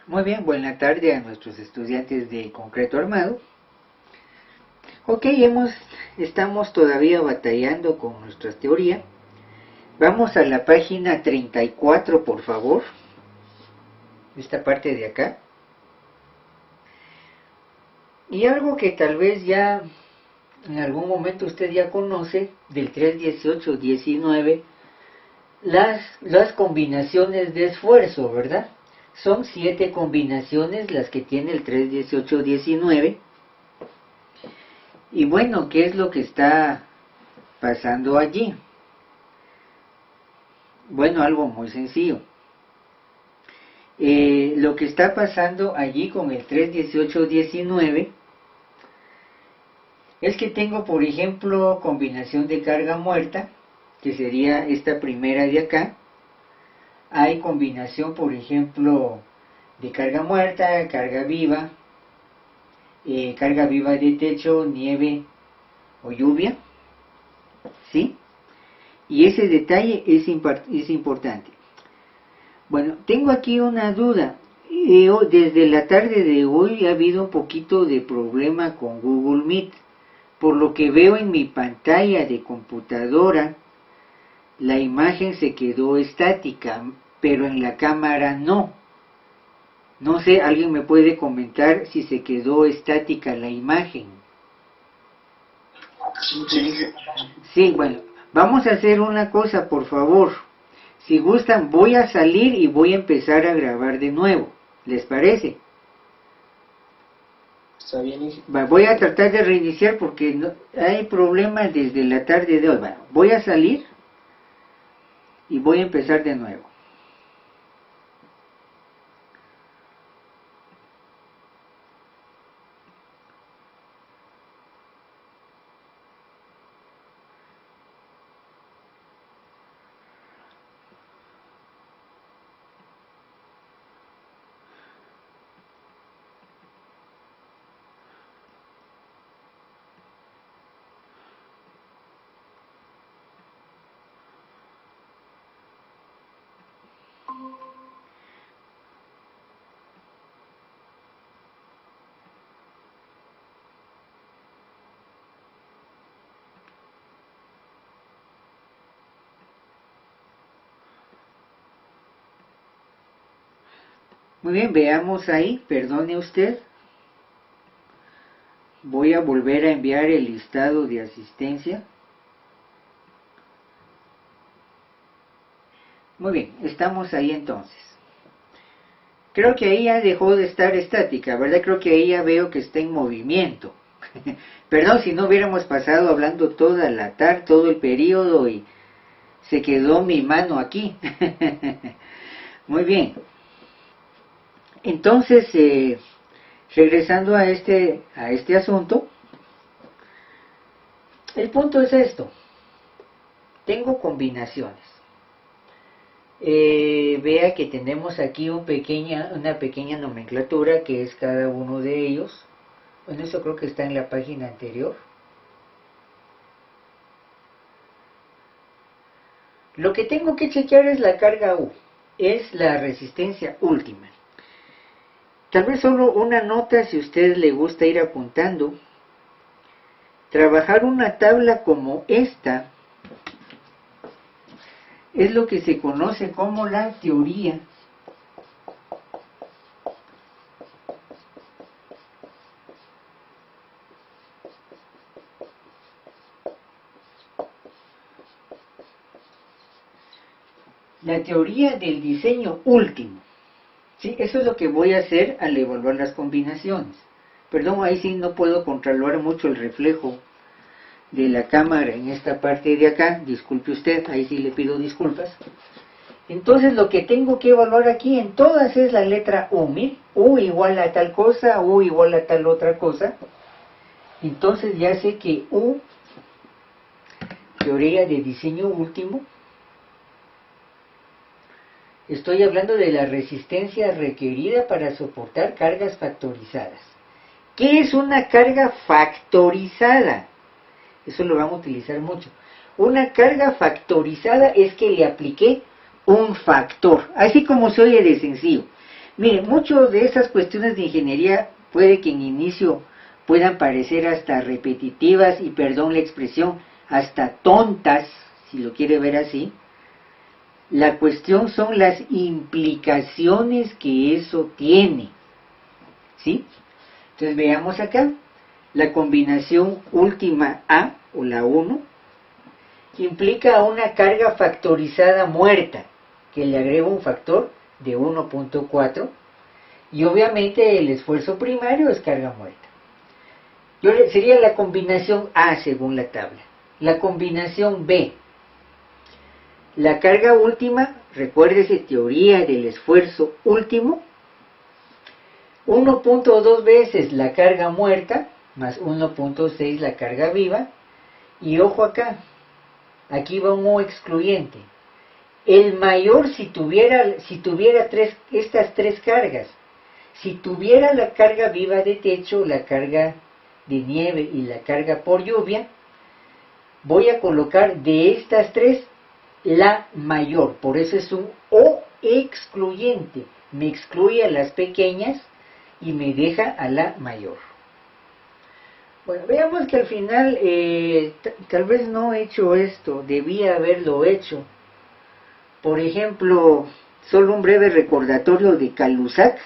Muy bien, buena tarde a nuestros estudiantes de concreto armado. Ok, estamos todavía batallando con nuestra teoría. Vamos a la página 34, por favor. Esta parte de acá. Y algo que tal vez ya en algún momento usted ya conoce, del 3, 18, 19, las combinaciones de esfuerzo, ¿verdad? Son 7 combinaciones las que tiene el 3, 18, 19. Y bueno, ¿qué es lo que está pasando allí? Bueno, algo muy sencillo. Lo que está pasando allí con el 3, 18, 19 es que tengo, por ejemplo, combinación de carga muerta, que sería esta primera de acá. Hay combinación, por ejemplo, de carga muerta, carga viva de techo, nieve o lluvia, ¿sí? Y ese detalle es importante. Bueno, tengo aquí una duda. Desde la tarde de hoy ha habido un poquito de problema con Google Meet. Por lo que veo en mi pantalla de computadora, la imagen se quedó estática, pero en la cámara no. No sé, ¿alguien me puede comentar si se quedó estática la imagen? Sí, bueno, vamos a hacer una cosa, por favor. Si gustan, voy a salir y voy a empezar a grabar de nuevo. ¿Les parece? Está bien. Voy a tratar de reiniciar porque hay problemas desde la tarde de hoy. Bueno, voy a salir y voy a empezar de nuevo. Muy bien, veamos ahí, perdone usted. Voy a volver a enviar el listado de asistencia. Muy bien, estamos ahí entonces. Creo que ahí ya dejó de estar estática, ¿verdad? Creo que ahí ya veo que está en movimiento. Perdón si no hubiéramos pasado hablando toda la tarde, todo el periodo y se quedó mi mano aquí. Muy bien. Entonces, regresando a este asunto, el punto es esto. Tengo combinaciones. Vea que tenemos aquí una pequeña nomenclatura que es cada uno de ellos. Bueno, eso creo que está en la página anterior. Lo que tengo que chequear es la carga U, es la resistencia última. Tal vez solo una nota si a usted le gusta ir apuntando. Trabajar una tabla como esta es lo que se conoce como la teoría del diseño último. ¿Sí? Eso es lo que voy a hacer al evaluar las combinaciones. Perdón, ahí sí no puedo controlar mucho el reflejo de la cámara en esta parte de acá. Disculpe usted, ahí sí le pido disculpas. Entonces lo que tengo que evaluar aquí en todas es la letra U. Mire, U igual a tal cosa, U igual a tal otra cosa. Entonces ya sé que U, teoría de diseño último, estoy hablando de la resistencia requerida para soportar cargas factorizadas. ¿Qué es una carga factorizada? Eso lo vamos a utilizar mucho. Una carga factorizada es que le apliqué un factor, así como se oye de sencillo. Miren, muchas de esas cuestiones de ingeniería puede que en inicio puedan parecer hasta repetitivas y, perdón la expresión, hasta tontas, si lo quiere ver así. La cuestión son las implicaciones que eso tiene, ¿sí? Entonces veamos acá, la combinación última A, o la 1, implica una carga factorizada muerta, que le agrego un factor de 1.4, y obviamente el esfuerzo primario es carga muerta. Sería la combinación A según la tabla. La combinación B, la carga última, recuérdese teoría del esfuerzo último, 1.2 veces la carga muerta, más 1.6 la carga viva, y ojo acá, aquí va un O excluyente. El mayor si tuviera estas tres cargas, si tuviera la carga viva de techo, la carga de nieve y la carga por lluvia, voy a colocar de estas tres la mayor, por eso es un O excluyente, me excluye a las pequeñas y me deja a la mayor. Bueno, veamos que al final, tal vez no he hecho esto, debía haberlo hecho. Por ejemplo, solo un breve recordatorio de Calusac,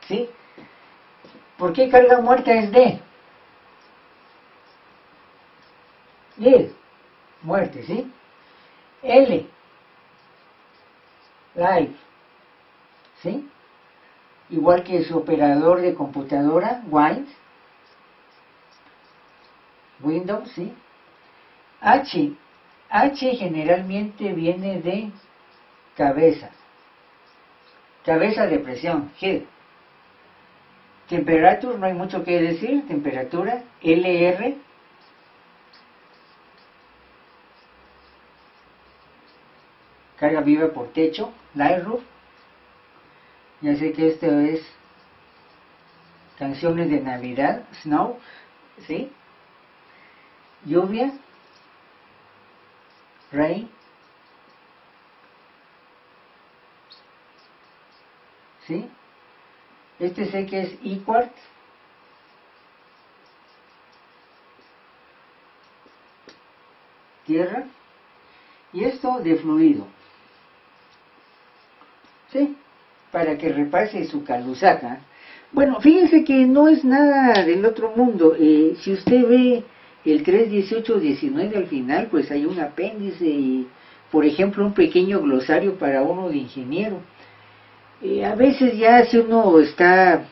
¿sí? ¿Por qué carga muerta es D? D, muerte, ¿sí? L, life, ¿sí? Igual que su operador de computadora, Windows, ¿sí? H generalmente viene de cabeza de presión, head. Temperature, no hay mucho que decir, temperatura, LR, carga viva por techo, light roof. Ya sé que esto es canciones de Navidad, snow, ¿sí? Lluvia, rain, ¿sí? Este sé que es E-Quart, tierra, y esto de fluido, ¿sí? Para que repase su Calusaca. Bueno, fíjense que no es nada del otro mundo. Si usted ve el 3.18.19 al final, pues hay un apéndice y, por ejemplo, un pequeño glosario para uno de ingeniero. A veces ya si uno está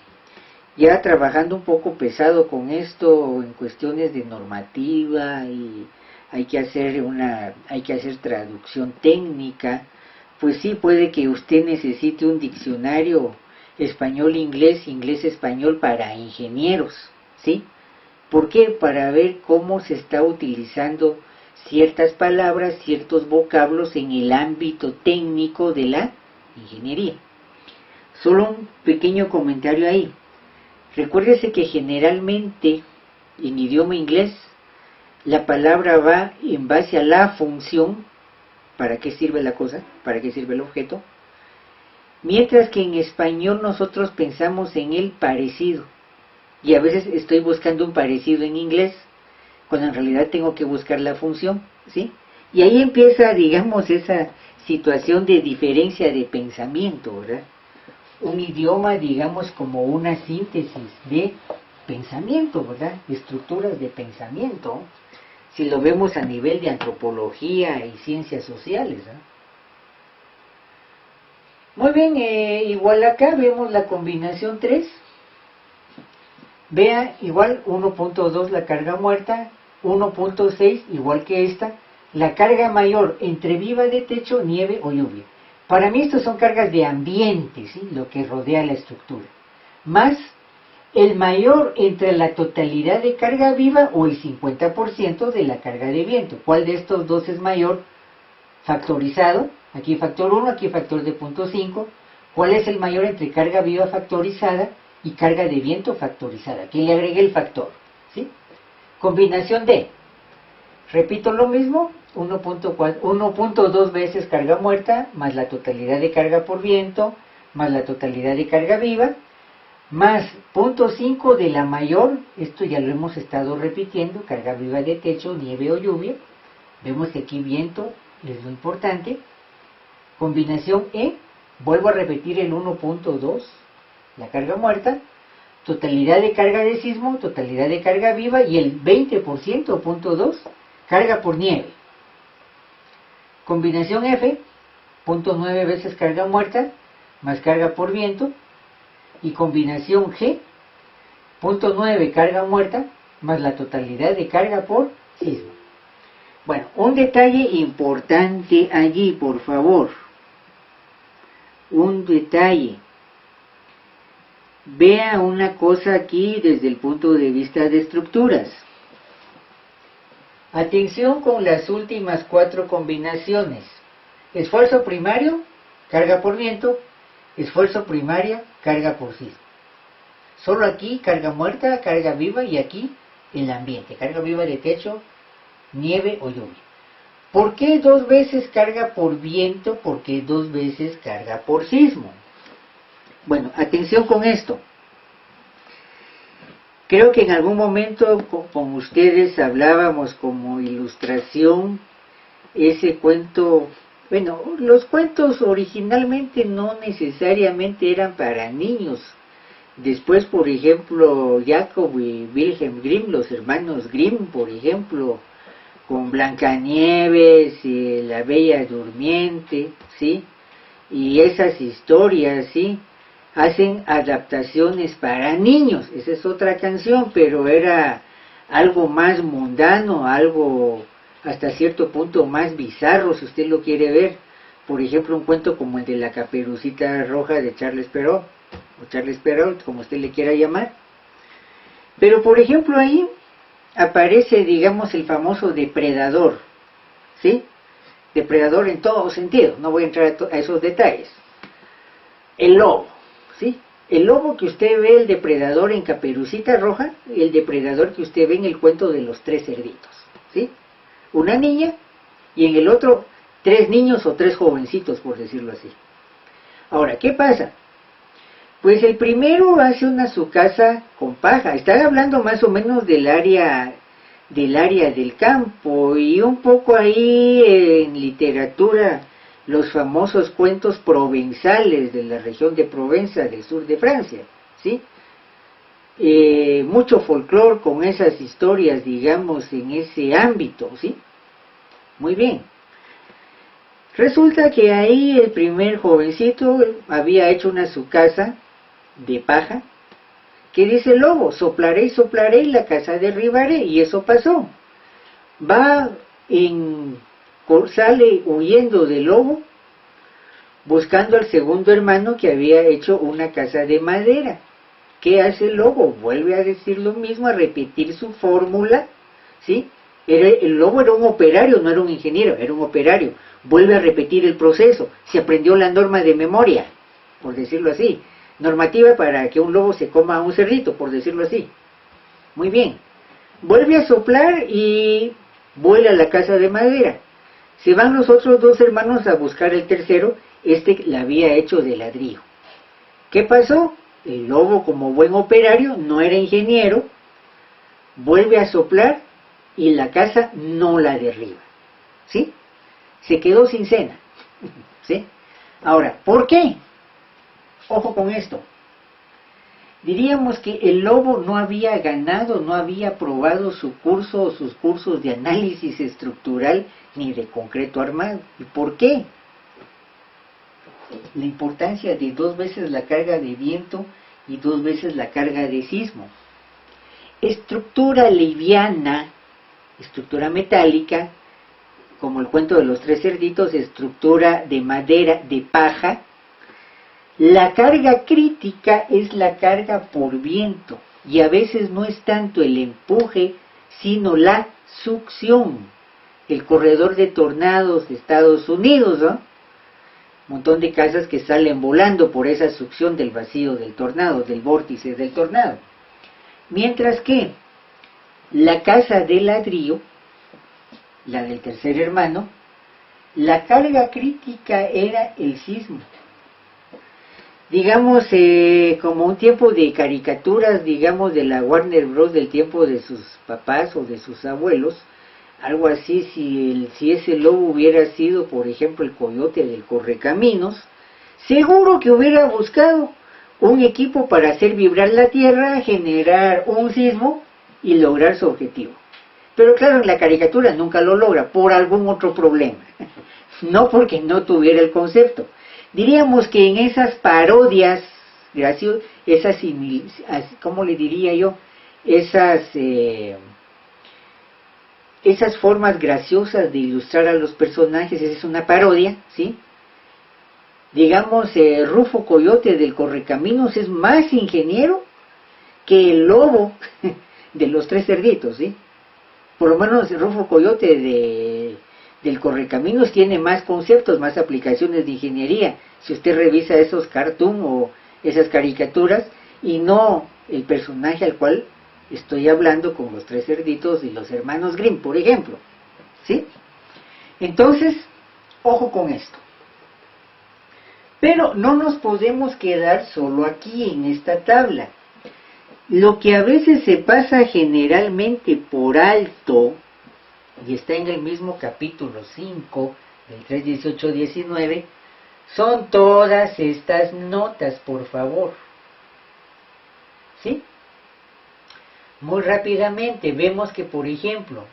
ya trabajando un poco pesado con esto en cuestiones de normativa y hay que hacer traducción técnica, pues sí puede que usted necesite un diccionario español-inglés, inglés-español para ingenieros, ¿sí? ¿Por qué? Para ver cómo se está utilizando ciertas palabras, ciertos vocablos en el ámbito técnico de la ingeniería. Solo un pequeño comentario ahí. Recuérdese que generalmente en idioma inglés la palabra va en base a la función, para qué sirve la cosa, para qué sirve el objeto, mientras que en español nosotros pensamos en el parecido. Y a veces estoy buscando un parecido en inglés, cuando en realidad tengo que buscar la función, ¿sí? Y ahí empieza, digamos, esa situación de diferencia de pensamiento, ¿verdad? Un idioma, digamos, como una síntesis de pensamiento, ¿verdad? Estructuras de pensamiento, si lo vemos a nivel de antropología y ciencias sociales, ¿eh? Muy bien, igual acá vemos la combinación 3. Vea, igual 1.2 la carga muerta, 1.6 igual que esta, la carga mayor entre viva de techo, nieve o lluvia. Para mí estos son cargas de ambiente, ¿sí? Lo que rodea la estructura. Más el mayor entre la totalidad de carga viva o el 50% de la carga de viento. ¿Cuál de estos dos es mayor? Factorizado, aquí factor 1, aquí factor de 0.5. ¿Cuál es el mayor entre carga viva factorizada y carga de viento factorizada? Aquí le agregué el factor, ¿sí? Combinación D. Repito lo mismo, 1.2 veces carga muerta, más la totalidad de carga por viento, más la totalidad de carga viva, más 0.5 de la mayor, esto ya lo hemos estado repitiendo, carga viva de techo, nieve o lluvia. Vemos que aquí viento es lo importante. Combinación E, vuelvo a repetir el 1.2, la carga muerta, totalidad de carga de sismo, totalidad de carga viva y el 20%, 0.2, carga por nieve. Combinación F, 0.9 veces carga muerta, más carga por viento. Y combinación G, 0.9 carga muerta, más la totalidad de carga por sismo. Bueno, un detalle importante allí, por favor. Un detalle. Vea una cosa aquí desde el punto de vista de estructuras. Atención con las últimas 4 combinaciones. Esfuerzo primario, carga por viento. Esfuerzo primaria, carga por sismo. Solo aquí carga muerta, carga viva y aquí el ambiente. Carga viva de techo, nieve o lluvia. ¿Por qué 2 veces carga por viento? ¿Por qué 2 veces carga por sismo? Bueno, atención con esto. Creo que en algún momento con ustedes hablábamos como ilustración ese cuento. Bueno, los cuentos originalmente no necesariamente eran para niños. Después, por ejemplo, Jacob y Wilhelm Grimm, los hermanos Grimm, por ejemplo, con Blancanieves y la Bella Durmiente, ¿sí? Y esas historias, ¿sí? Hacen adaptaciones para niños. Esa es otra canción, pero era algo más mundano, algo hasta cierto punto más bizarro, si usted lo quiere ver. Por ejemplo, un cuento como el de la Caperucita Roja de Charles Perrault, o Charles Perrault, como usted le quiera llamar. Pero, por ejemplo, ahí aparece, digamos, el famoso depredador, ¿sí? Depredador en todo sentido, no voy a entrar a esos detalles. El lobo, ¿sí? El lobo que usted ve, el depredador en Caperucita Roja, y el depredador que usted ve en el cuento de los 3 cerditos, ¿sí? Una niña, y en el otro 3 niños o 3 jovencitos, por decirlo así. Ahora, ¿qué pasa? Pues el primero hace su casa con paja. Están hablando más o menos del área del campo, y un poco ahí en literatura, los famosos cuentos provenzales de la región de Provenza, del sur de Francia, ¿sí? Mucho folclore con esas historias, digamos, en ese ámbito, ¿sí? Muy bien. Resulta que ahí el primer jovencito había hecho su casa de paja. ¿Qué dice el lobo? Soplaré y soplaré y la casa derribaré. Y eso pasó. Sale huyendo del lobo, buscando al segundo hermano que había hecho una casa de madera. ¿Qué hace el lobo? Vuelve a decir lo mismo, a repetir su fórmula, ¿sí? El lobo era un operario, no era un ingeniero, era un operario. Vuelve a repetir el proceso, se aprendió la norma de memoria, por decirlo así. Normativa para que un lobo se coma a un cerdito, por decirlo así. Muy bien. Vuelve a soplar y vuela a la casa de madera. Se van los otros 2 hermanos a buscar el tercero, la había hecho de ladrillo. ¿Qué pasó? El lobo, como buen operario, no era ingeniero, vuelve a soplar y la casa no la derriba, ¿sí? Se quedó sin cena, ¿sí? Ahora, ¿por qué? Ojo con esto. Diríamos que el lobo no había ganado, no había probado su curso o sus cursos de análisis estructural ni de concreto armado. ¿Y por qué? La importancia de 2 veces la carga de viento y 2 veces la carga de sismo. Estructura liviana, estructura metálica, como el cuento de los 3 cerditos, estructura de madera, de paja. La carga crítica es la carga por viento, y a veces no es tanto el empuje, sino la succión. El corredor de tornados de Estados Unidos, ¿no? Un montón de casas que salen volando por esa succión del vacío del tornado, del vórtice del tornado. Mientras que la casa de ladrillo la del tercer hermano, la carga crítica era el sismo. Digamos, como un tiempo de caricaturas, digamos, de la Warner Bros. Del tiempo de sus papás o de sus abuelos, algo así, si ese lobo hubiera sido, por ejemplo, el coyote del Correcaminos, seguro que hubiera buscado un equipo para hacer vibrar la tierra, generar un sismo y lograr su objetivo. Pero claro, en la caricatura nunca lo logra, por algún otro problema. No porque no tuviera el concepto. Diríamos que en esas parodias, esas, ¿cómo le diría yo? Esas formas graciosas de ilustrar a los personajes, esa es una parodia, ¿sí? Digamos, Rufo Coyote del Correcaminos es más ingeniero que el lobo de los tres cerditos, ¿sí? Por lo menos Rufo Coyote del Correcaminos tiene más conceptos, más aplicaciones de ingeniería. Si usted revisa esos cartoons o esas caricaturas, y no el personaje al cual estoy hablando con los tres cerditos y los hermanos Grimm, por ejemplo, ¿sí? Entonces, ojo con esto. Pero no nos podemos quedar solo aquí en esta tabla. Lo que a veces se pasa generalmente por alto, y está en el mismo capítulo 5, del 3, 18, 19, son todas estas notas, por favor. ¿Sí? Muy rápidamente vemos que, por ejemplo,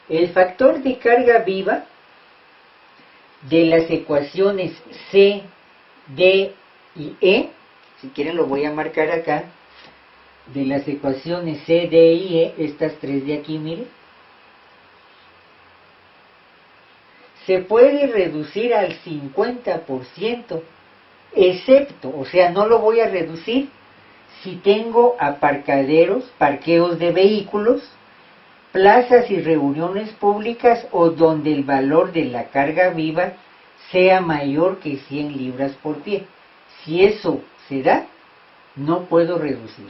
el factor de carga viva de las ecuaciones C, D y E, si quieren lo voy a marcar acá, de las ecuaciones C, D y E, estas tres de aquí, miren, se puede reducir al 50%, excepto, o sea, no lo voy a reducir si tengo aparcaderos, parqueos de vehículos, plazas y reuniones públicas o donde el valor de la carga viva sea mayor que 100 libras por pie. Si eso se da, no puedo reducir.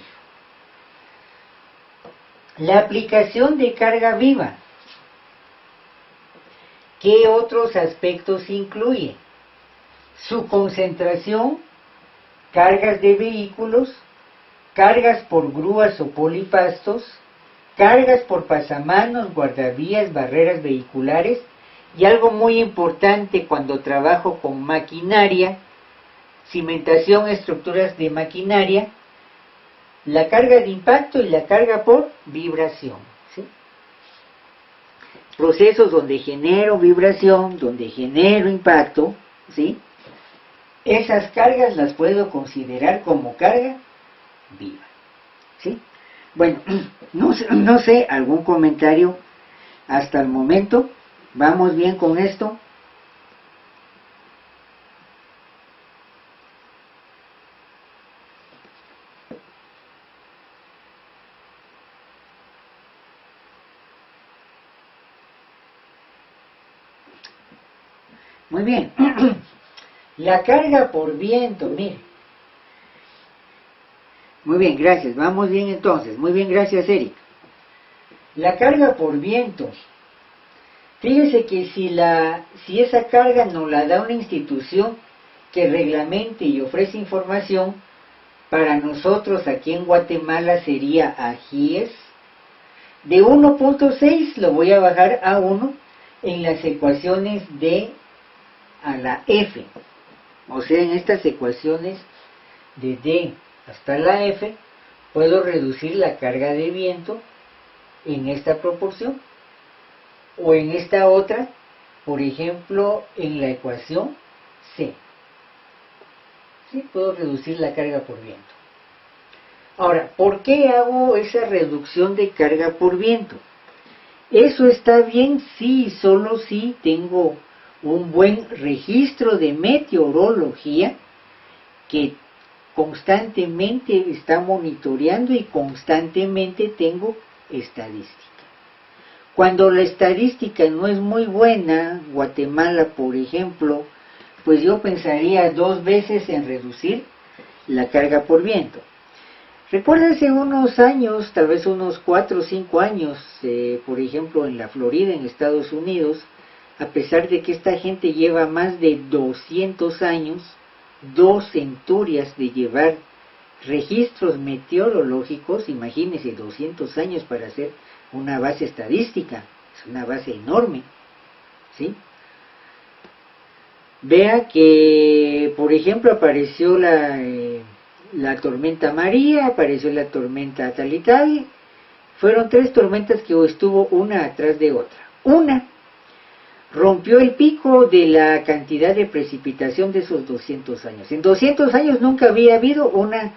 La aplicación de carga viva. ¿Qué otros aspectos incluye? Su concentración, cargas de vehículos, cargas por grúas o polipastos, cargas por pasamanos, guardavías, barreras vehiculares, y algo muy importante cuando trabajo con maquinaria, cimentación, estructuras de maquinaria, la carga de impacto y la carga por vibración, ¿sí? Procesos donde genero vibración, donde genero impacto, ¿sí? Esas cargas las puedo considerar como carga viva, ¿sí? Bueno, no sé, algún comentario hasta el momento. ¿Vamos bien con esto? Muy bien. La carga por viento, mire. Muy bien, gracias. Vamos bien entonces. Muy bien, gracias, Eric. La carga por viento. Fíjese que si esa carga nos la da una institución que reglamente y ofrece información, para nosotros aquí en Guatemala sería AGIES. De 1.6 lo voy a bajar a 1 en las ecuaciones D a la F. O sea, en estas ecuaciones de D hasta la F, puedo reducir la carga de viento en esta proporción. O en esta otra, por ejemplo, en la ecuación C. ¿Sí? Puedo reducir la carga por viento. Ahora, ¿por qué hago esa reducción de carga por viento? Eso está bien si solo si tengo un buen registro de meteorología que constantemente está monitoreando y constantemente tengo estadística. Cuando la estadística no es muy buena, Guatemala por ejemplo, pues yo pensaría 2 veces en reducir la carga por viento. Recuerda hace unos años, tal vez unos 4 o 5 años, por ejemplo en la Florida, en Estados Unidos, a pesar de que esta gente lleva más de 200 años, 2 centurias de llevar registros meteorológicos, imagínense 200 años para hacer una base estadística, es una base enorme, ¿sí? Vea que, por ejemplo, apareció la tormenta María, apareció la tormenta tal y tal, fueron 3 tormentas que estuvo una atrás de otra. Una rompió el pico de la cantidad de precipitación de esos 200 años. En 200 años nunca había habido una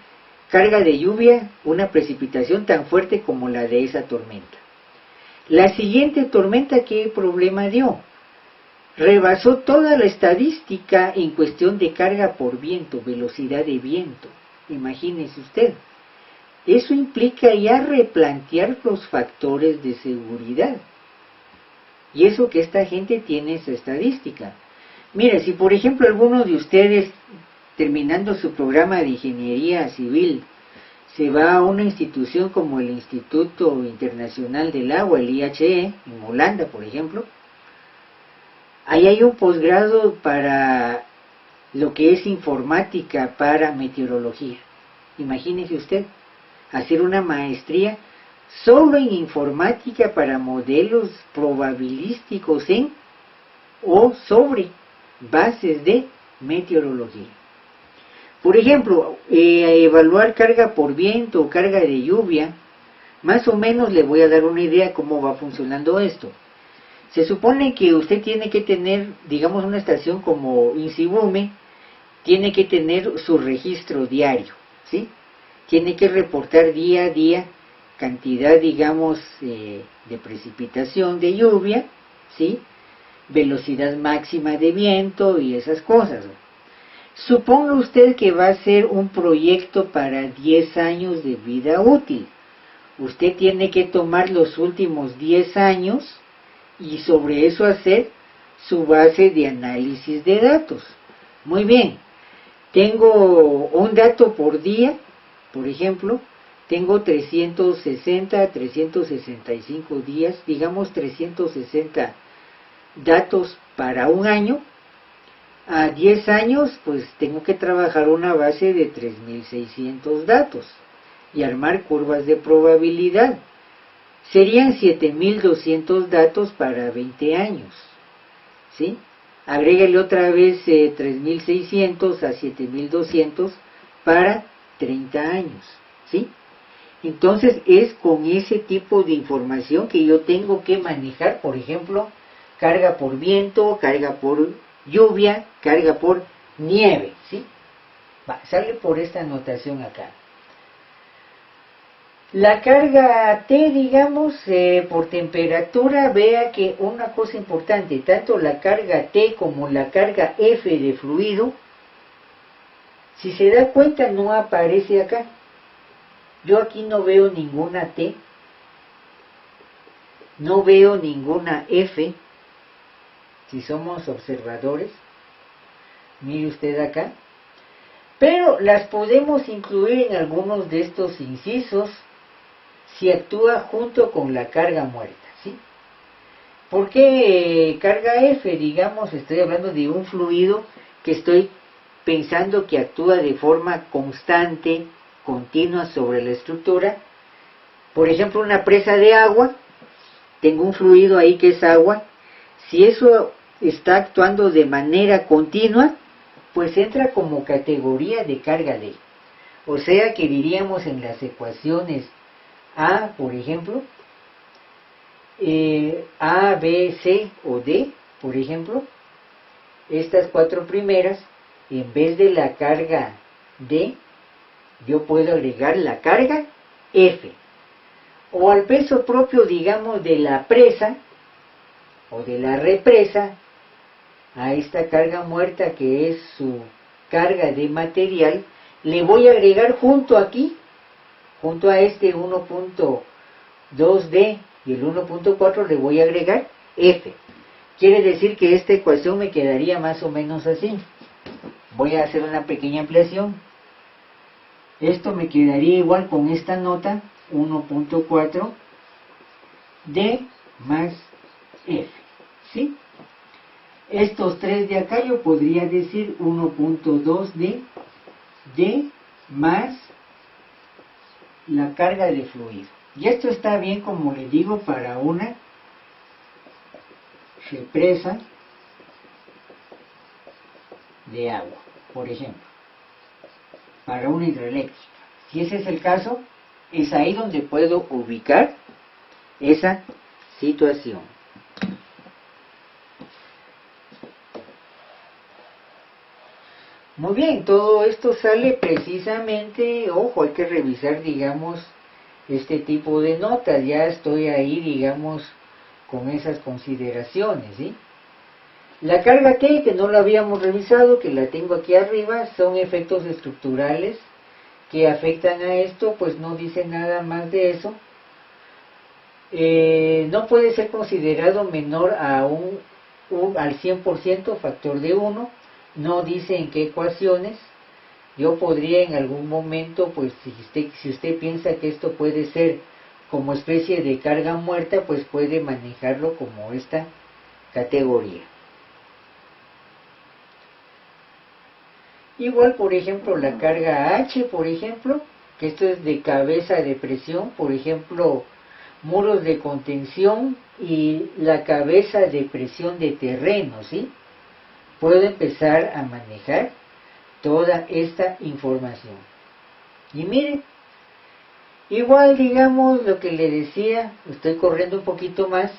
carga de lluvia, una precipitación tan fuerte como la de esa tormenta. La siguiente tormenta, ¿qué problema dio? Rebasó toda la estadística en cuestión de carga por viento, velocidad de viento. Imagínese usted. Eso implica ya replantear los factores de seguridad. Y eso que esta gente tiene esa estadística. Mire, si por ejemplo alguno de ustedes, terminando su programa de ingeniería civil, se va a una institución como el Instituto Internacional del Agua, el IHE, en Holanda, por ejemplo, ahí hay un posgrado para lo que es informática para meteorología. Imagínese usted, hacer una maestría solo en informática para modelos probabilísticos en o sobre bases de meteorología. Por ejemplo, evaluar carga por viento o carga de lluvia, más o menos le voy a dar una idea cómo va funcionando esto. Se supone que usted tiene que tener, digamos, una estación como INSIBUME, tiene que tener su registro diario, ¿sí? Tiene que reportar día a día cantidad, digamos, de precipitación de lluvia, ¿sí? Velocidad máxima de viento y esas cosas. Suponga usted que va a ser un proyecto para 10 años de vida útil. Usted tiene que tomar los últimos 10 años y sobre eso hacer su base de análisis de datos. Muy bien, tengo un dato por día, por ejemplo, tengo 360, 365 días, digamos 360 datos para un año. A 10 años, pues tengo que trabajar una base de 3600 datos y armar curvas de probabilidad. Serían 7200 datos para 20 años, ¿sí? Agrégale otra vez 3600 a 7200 para 30 años, ¿sí? Entonces es con ese tipo de información que yo tengo que manejar, por ejemplo, carga por viento, carga por lluvia, carga por nieve, ¿sí? Sale por esta anotación acá. La carga T, digamos, por temperatura, vea que una cosa importante, tanto la carga T como la carga F de fluido, si se da cuenta no aparece acá. Yo aquí no veo ninguna T, no veo ninguna F, si somos observadores, mire usted acá, pero las podemos incluir en algunos de estos incisos si actúa junto con la carga muerta, ¿sí? ¿Por qué carga F? Digamos, estoy hablando de un fluido que estoy pensando que actúa de forma constante, continua sobre la estructura. Por ejemplo, una presa de agua, tengo un fluido ahí que es agua. Si eso está actuando de manera continua, pues entra como categoría de carga D. O sea que diríamos en las ecuaciones A, por ejemplo, A, B, C o D, por ejemplo, estas 4 primeras, en vez de la carga D, yo puedo agregar la carga F. O al peso propio, digamos, de la presa o de la represa, a esta carga muerta que es su carga de material, le voy a agregar junto aquí, junto a este 1.2D y el 1.4 le voy a agregar F. Quiere decir que esta ecuación me quedaría más o menos así. Voy a hacer una pequeña ampliación. Esto me quedaría igual con esta nota, 1.4 D más F, ¿sí? Estos tres de acá yo podría decir 1.2 D más la carga de fluido. Y esto está bien, como les digo, para una represa de agua, por ejemplo, para una hidroeléctrica. Si ese es el caso, es ahí donde puedo ubicar esa situación. Muy bien, todo esto sale precisamente, ojo, hay que revisar, digamos, este tipo de notas. Ya estoy ahí, digamos, con esas consideraciones, ¿sí? La carga T, que no la habíamos revisado, que la tengo aquí arriba, son efectos estructurales que afectan a esto, pues no dice nada más de eso. No puede ser considerado menor a al 100%, factor de 1, no dice en qué ecuaciones. Yo podría en algún momento, pues si usted piensa que esto puede ser como especie de carga muerta, pues puede manejarlo como esta categoría. Igual, por ejemplo, la carga H, por ejemplo, que esto es de cabeza de presión, por ejemplo, muros de contención y la cabeza de presión de terreno, ¿sí? Puedo empezar a manejar toda esta información. Y miren, igual digamos lo que le decía, estoy corriendo un poquito más,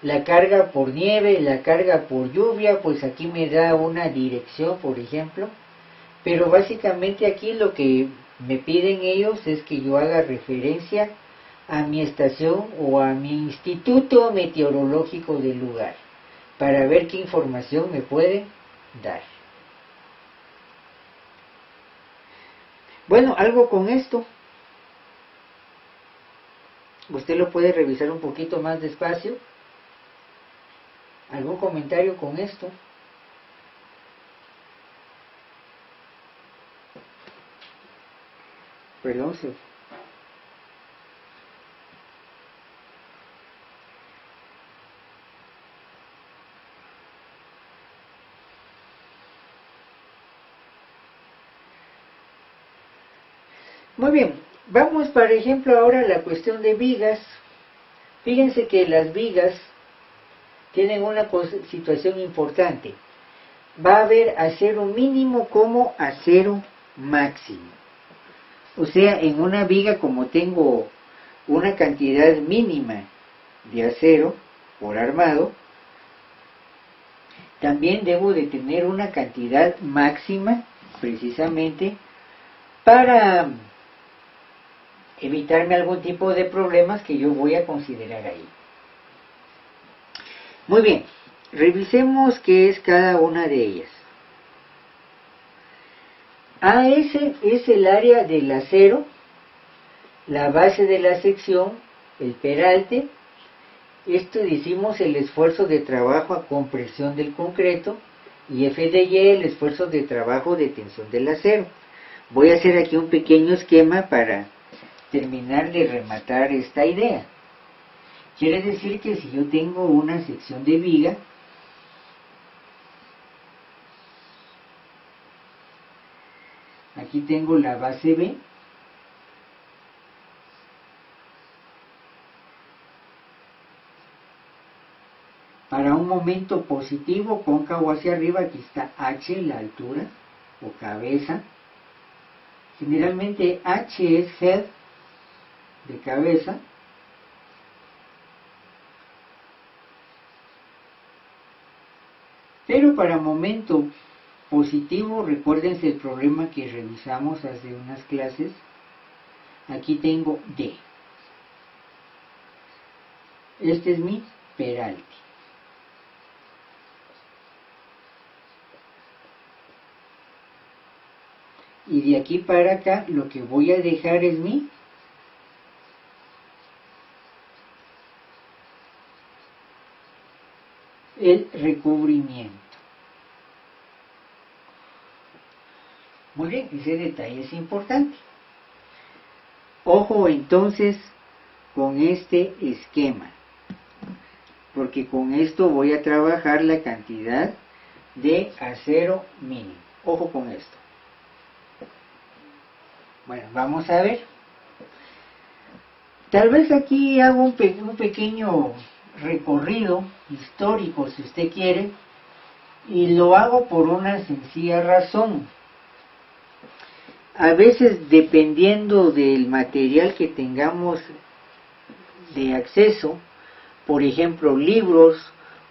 la carga por nieve, la carga por lluvia, pues aquí me da una dirección, por ejemplo, pero básicamente aquí lo que me piden ellos es que yo haga referencia a mi estación o a mi instituto meteorológico del lugar, para ver qué información me pueden dar. Bueno, algo con esto. Usted lo puede revisar un poquito más despacio. ¿Algún comentario con esto? Perdón, Muy bien, vamos por ejemplo ahora a la cuestión de vigas. Fíjense que las vigas tienen una situación importante. Va a haber acero mínimo como acero máximo. O sea, en una viga, como tengo una cantidad mínima de acero por armado, también debo de tener una cantidad máxima precisamente para evitarme algún tipo de problemas que yo voy a considerar ahí. Muy bien, revisemos qué es cada una de ellas. AS es el área del acero, la base de la sección, el peralte. Esto decimos el esfuerzo de trabajo a compresión del concreto, y F de Y el esfuerzo de trabajo de tensión del acero. Voy a hacer aquí un pequeño esquema para terminar de rematar esta idea. Quiere decir que si yo tengo una sección de viga, aquí tengo la base B, para un momento positivo cóncavo hacia arriba, aquí está H, la altura o cabeza. Generalmente H es head, de cabeza. Pero para momento positivo, recuérdense el problema que revisamos hace unas clases. Aquí tengo D. Este es mi peralte. Y de aquí para acá lo que voy a dejar es el recubrimiento. Muy bien, ese detalle es importante. Ojo entonces con este esquema, porque con esto voy a trabajar la cantidad de acero mínimo. Ojo con esto. Bueno, vamos a ver. Tal vez aquí hago un pequeño recorrido histórico, si usted quiere, y lo hago por una sencilla razón. A veces, dependiendo del material que tengamos de acceso, por ejemplo, libros,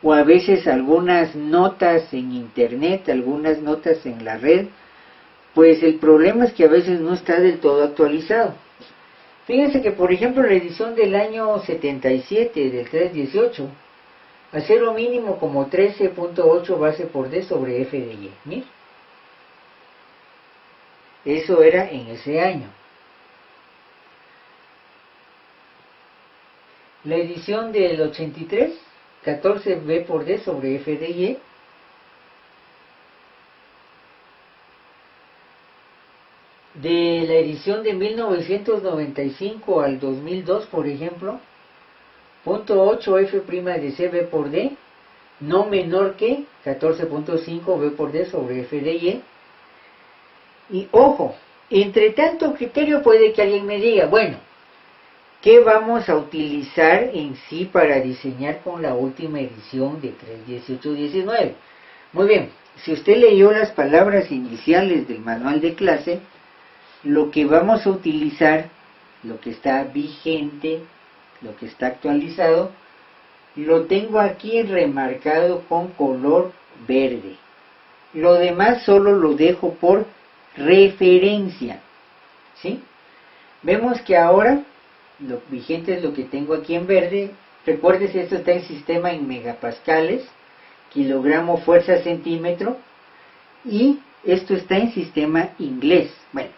o a veces algunas notas en internet, algunas notas en la red, pues el problema es que a veces no está del todo actualizado. Fíjense que, por ejemplo, la edición del año 77 del 318, acero mínimo como 13.8 base por D sobre F de Y. Mira, eso era en ese año. La edición del 83, 14 B por D sobre F de Y. De la edición de 1995 al 2002, por ejemplo, .8 F' de C B por D, no menor que 14.5 B por D sobre F de Y. Y ojo, entre tanto criterio puede que alguien me diga, bueno, ¿qué vamos a utilizar en sí para diseñar con la última edición de 3.18.19? Muy bien, si usted leyó las palabras iniciales del manual de clase, lo que vamos a utilizar, lo que está vigente, lo que está actualizado, lo tengo aquí remarcado con color verde. Lo demás solo lo dejo por referencia, ¿sí? Vemos que ahora lo vigente es lo que tengo aquí en verde. Recuérdese, esto está en sistema en megapascales, kilogramo fuerza centímetro, y esto está en sistema inglés. Bueno,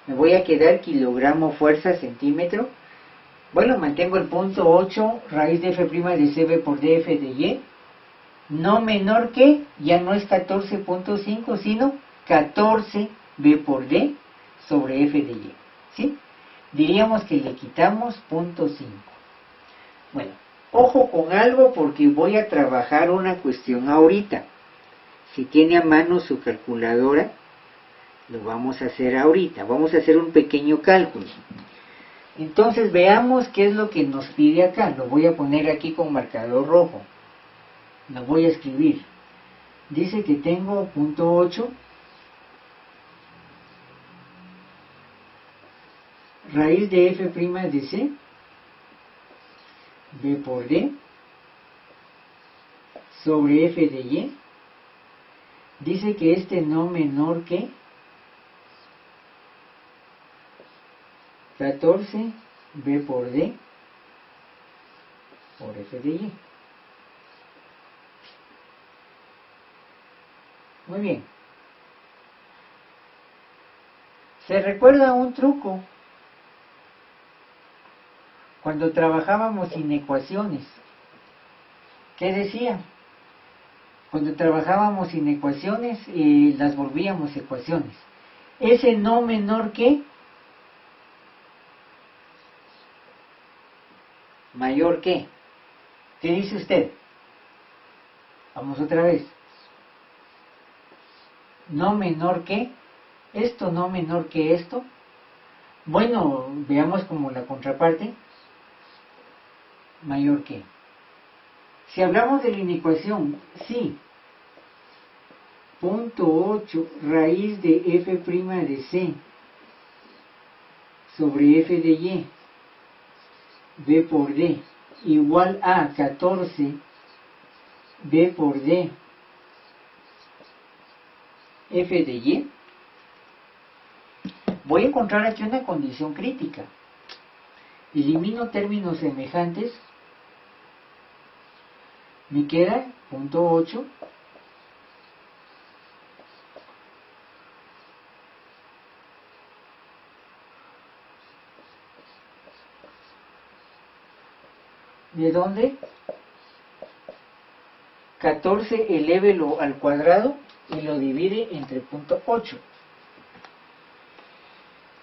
me voy a quedar kilogramo fuerza centímetro. Bueno, mantengo el punto 8 raíz de F' de CB por DF de Y, no menor que, ya no es 14.5, sino 14 B por D sobre F de Y, ¿sí? Diríamos que le quitamos punto 5. Bueno, ojo con algo porque voy a trabajar una cuestión ahorita. Si tiene a mano su calculadora, lo vamos a hacer ahorita. Vamos a hacer un pequeño cálculo. Entonces veamos qué es lo que nos pide acá. Lo voy a poner aquí con marcador rojo. Lo voy a escribir. Dice que tengo punto 8 raíz de F' de C B por D sobre F de Y. Dice que este no menor que 14 B por D por F de Y. Muy bien. ¿Se recuerda un truco? Cuando trabajábamos sin ecuaciones, ¿qué decía? Cuando trabajábamos sin ecuaciones, las volvíamos ecuaciones. Ese no menor que, mayor que. ¿Qué dice usted? Vamos otra vez. No menor que, esto no menor que esto. Bueno, veamos como la contraparte. Mayor que. Si hablamos de la inecuación, sí. Punto 8 raíz de F' de C sobre F de Y B por D igual a 14 B por D F de Y. Voy a encontrar aquí una condición crítica. Elimino términos semejantes. Me queda punto 8 ¿de dónde? 14 elévelo al cuadrado y lo divide entre punto 8.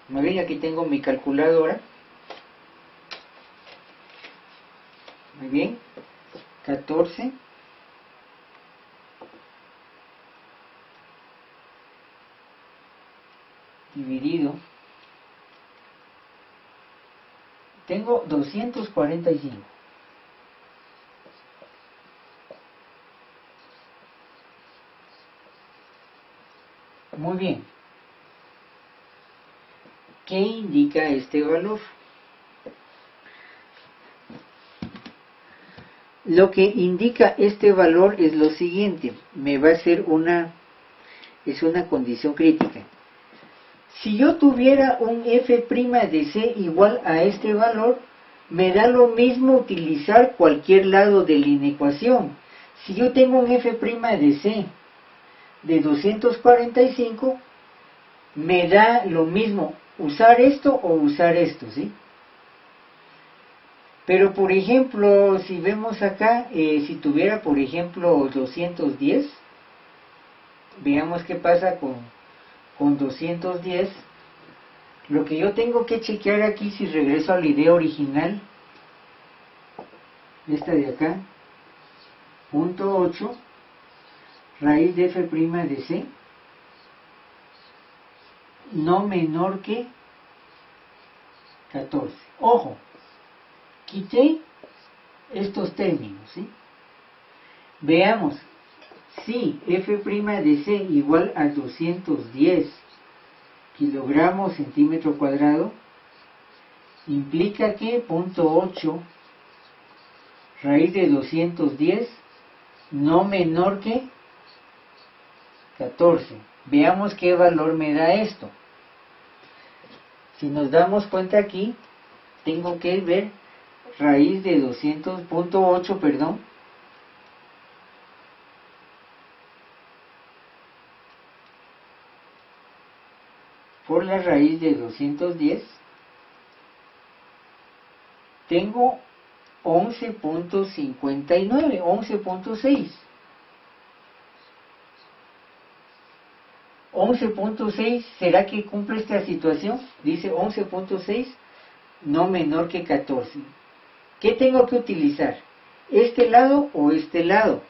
Muy bien, aquí tengo mi calculadora. Muy bien. 14 dividido, tengo 245. Muy bien. ¿Qué indica este valor? Lo que indica este valor es lo siguiente, me va a ser es una condición crítica. Si yo tuviera un f' de c igual a este valor, me da lo mismo utilizar cualquier lado de la inecuación. Si yo tengo un f' de c de 245, me da lo mismo usar esto o usar esto, ¿sí? Pero por ejemplo, si vemos acá, si tuviera por ejemplo 210, veamos qué pasa con 210. Lo que yo tengo que chequear aquí, si regreso a la idea original, esta de acá, punto 8, raíz de f' de c, no menor que 14. Ojo, quité estos términos, ¿sí? Veamos, si f' de c igual a 210 kilogramos centímetro cuadrado, implica que punto 8 raíz de 210 no menor que 14. Veamos qué valor me da esto. Si nos damos cuenta aquí, tengo que ver raíz de 200.8, perdón, por la raíz de 210, tengo 11.59, 11.6. 11.6, ¿será que cumple esta situación? Dice 11.6, no menor que 14. ¿Qué tengo que utilizar? ¿Este lado o este lado?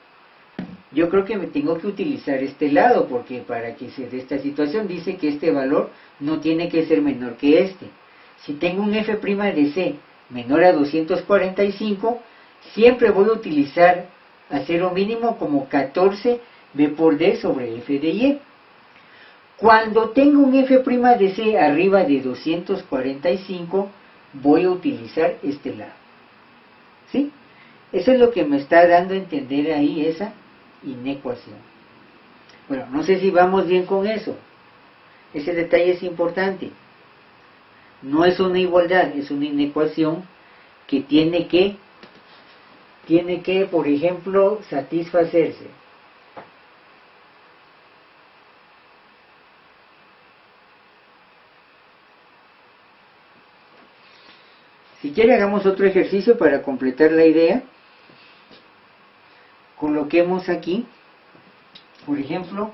Yo creo que me tengo que utilizar este lado, porque para que se dé esta situación dice que este valor no tiene que ser menor que este. Si tengo un f' de c menor a 245, siempre voy a utilizar a cero mínimo como 14 b por d sobre f de y. Cuando tengo un f' de c arriba de 245, voy a utilizar este lado. ¿Sí? Eso es lo que me está dando a entender ahí esa inecuación. Bueno, no sé si vamos bien con eso. Ese detalle es importante. No es una igualdad, es una inecuación que tiene que, por ejemplo, satisfacerse. Si quiere, hagamos otro ejercicio para completar la idea. Coloquemos aquí, por ejemplo,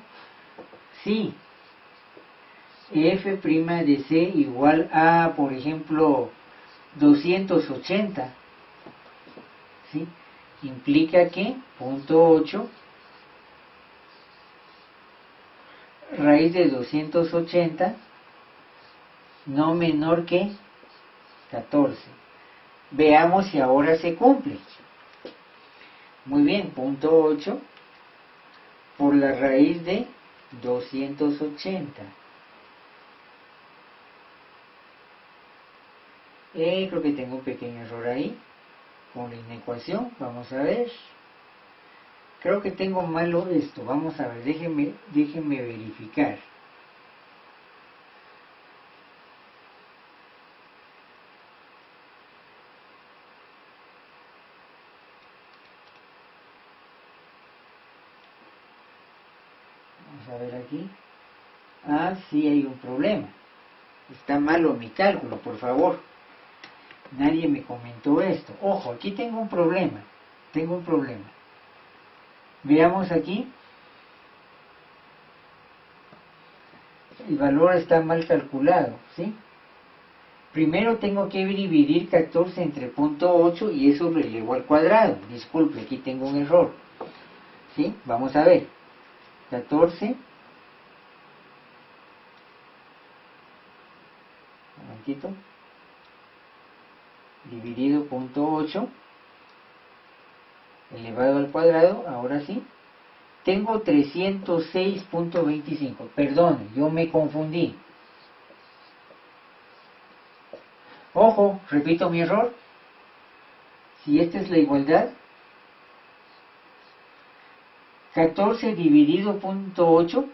si f' de c igual a, por ejemplo, 280, ¿sí? Implica que, punto 8, raíz de 280, no menor que 14. Veamos si ahora se cumple. Muy bien, punto 8 por la raíz de 280. Creo que tengo un pequeño error ahí con la inecuación. Vamos a ver. Creo que tengo malo esto. Vamos a ver, déjenme verificar. Vamos a ver aquí. Ah, sí hay un problema. Está malo mi cálculo, por favor. Nadie me comentó esto. Ojo, aquí tengo un problema. Veamos aquí. El valor está mal calculado, ¿sí? Primero tengo que dividir 14 entre punto 8 y eso lo elevo al cuadrado. Disculpe, aquí tengo un error. ¿Sí? Vamos a ver. 14. Un momentito. Dividido punto 8 elevado al cuadrado. Ahora sí. Tengo 306.25. Perdón, yo me confundí. Ojo, repito mi error. Si esta es la igualdad, 14 dividido punto 8,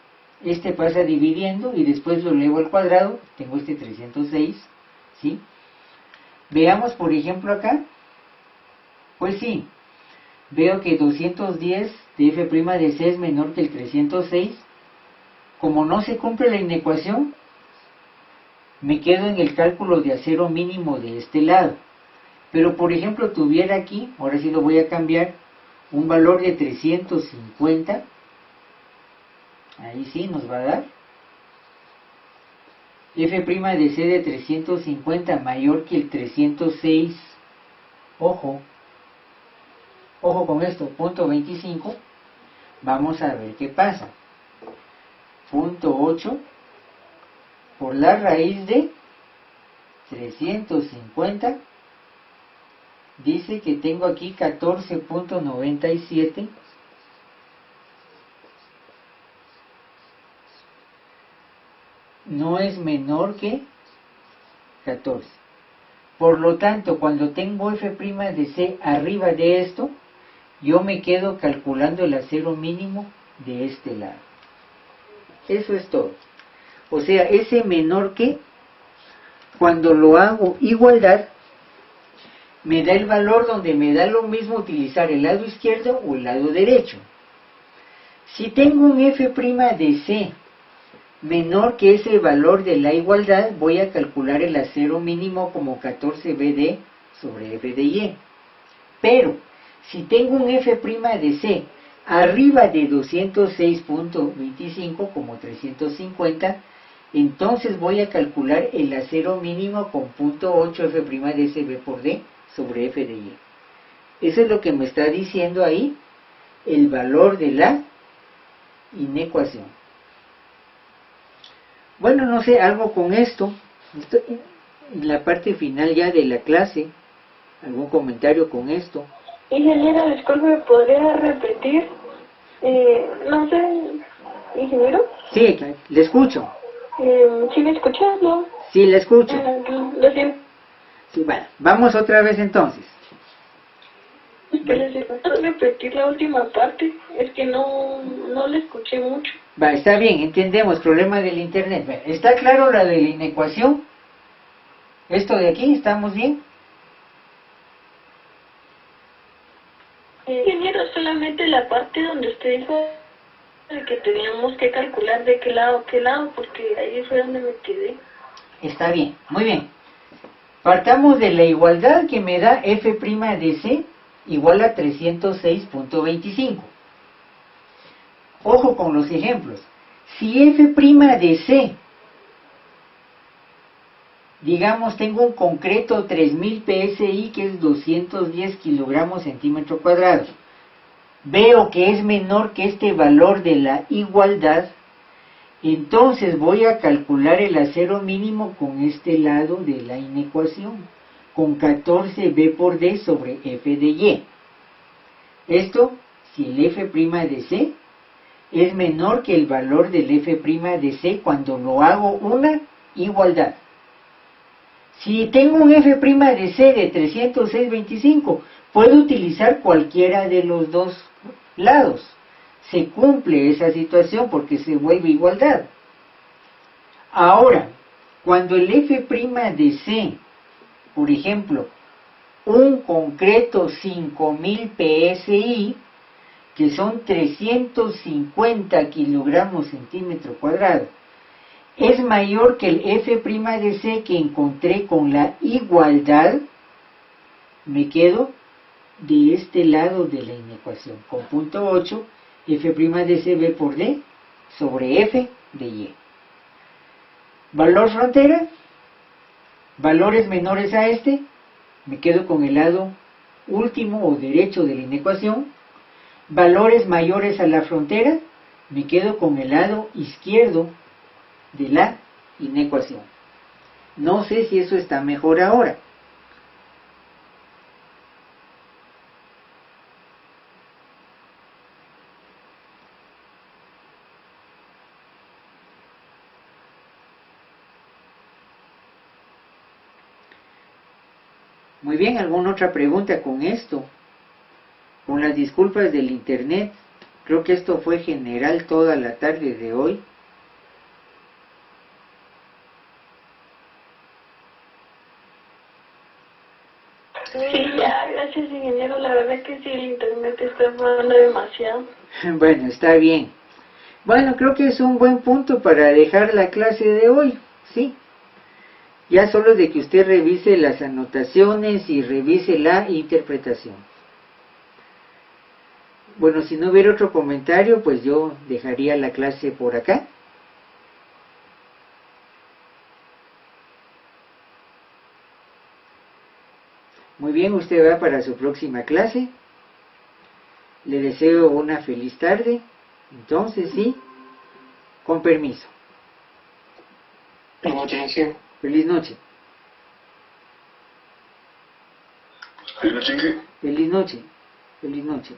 este pasa dividiendo y después lo elevo al cuadrado, tengo este 306, ¿sí? Veamos por ejemplo acá, pues sí, veo que 210 de f' de c es menor que el 306, como no se cumple la inecuación, me quedo en el cálculo de acero mínimo de este lado. Pero por ejemplo tuviera aquí, ahora sí lo voy a cambiar, un valor de 350, ahí sí nos va a dar f' de c de 350 mayor que el 306, ojo con esto, punto 25, vamos a ver qué pasa. Punto 8 por la raíz de 350, dice que tengo aquí 14.97, no es menor que 14. Por lo tanto, cuando tengo f' de c arriba de esto, yo me quedo calculando el acero mínimo de este lado. Eso es todo. O sea, ese menor que, cuando lo hago igualdad, me da el valor donde me da lo mismo utilizar el lado izquierdo o el lado derecho. Si tengo un f' de c menor que ese valor de la igualdad, voy a calcular el acero mínimo como 14bd sobre f de y. Pero, si tengo un f' de c arriba de 206.25 como 350, entonces voy a calcular el acero mínimo con punto 8 f' de c b por d sobre f de y. Eso es lo que me está diciendo ahí el valor de la inecuación. Bueno, no sé, algo con esto en la parte final ya de la clase, algún comentario con esto. Ingeniero, disculpe, ¿me podría repetir? No sé, ingeniero. Sí, le escucho. ¿Sí me escuchas, no? Sí, le escucho. Lo siento. Sí, bueno, vamos otra vez entonces. Espérese, ¿puedo repetir la última parte? Es que no la escuché mucho. Va, está bien, entendemos, problema del internet. Va, ¿está claro la de la inecuación? ¿Esto de aquí, estamos bien? Ingeniero, solamente la parte donde usted dijo de que teníamos que calcular de qué lado, porque ahí fue donde me quedé. Está bien, muy bien. Partamos de la igualdad que me da f' de c igual a 306.25. Ojo con los ejemplos. Si f' de c, digamos, tengo un concreto 3000 psi que es 210 kilogramos centímetro cuadrado, veo que es menor que este valor de la igualdad, entonces voy a calcular el acero mínimo con este lado de la inecuación, con 14b por d sobre f de y. Esto si el f' de c es menor que el valor del f' de c cuando lo hago una igualdad. Si tengo un f' de c de 306.25, puedo utilizar cualquiera de los dos lados. Se cumple esa situación porque se vuelve igualdad. Ahora, cuando el f' de c, por ejemplo, un concreto 5000 psi, que son 350 kilogramos centímetro cuadrado, es mayor que el f' de c que encontré con la igualdad, me quedo de este lado de la inecuación, con punto 8, f' de c b por d sobre f de y. ¿Valor frontera? Valores menores a este, me quedo con el lado último o derecho de la inecuación. Valores mayores a la frontera, me quedo con el lado izquierdo de la inecuación. No sé si eso está mejor ahora. Muy bien, ¿alguna otra pregunta con esto? Con las disculpas del internet, creo que esto fue general toda la tarde de hoy. Sí, ya, gracias ingeniero, la verdad que sí, el internet está fallando demasiado. Bueno, está bien. Bueno, creo que es un buen punto para dejar la clase de hoy, ¿sí? Ya solo de que usted revise las anotaciones y revise la interpretación. Bueno, si no hubiera otro comentario, pues yo dejaría la clase por acá. Muy bien, usted va para su próxima clase. Le deseo una feliz tarde. Entonces, sí, con permiso. Feliz noche. Feliz noche. Feliz noche. Feliz noche.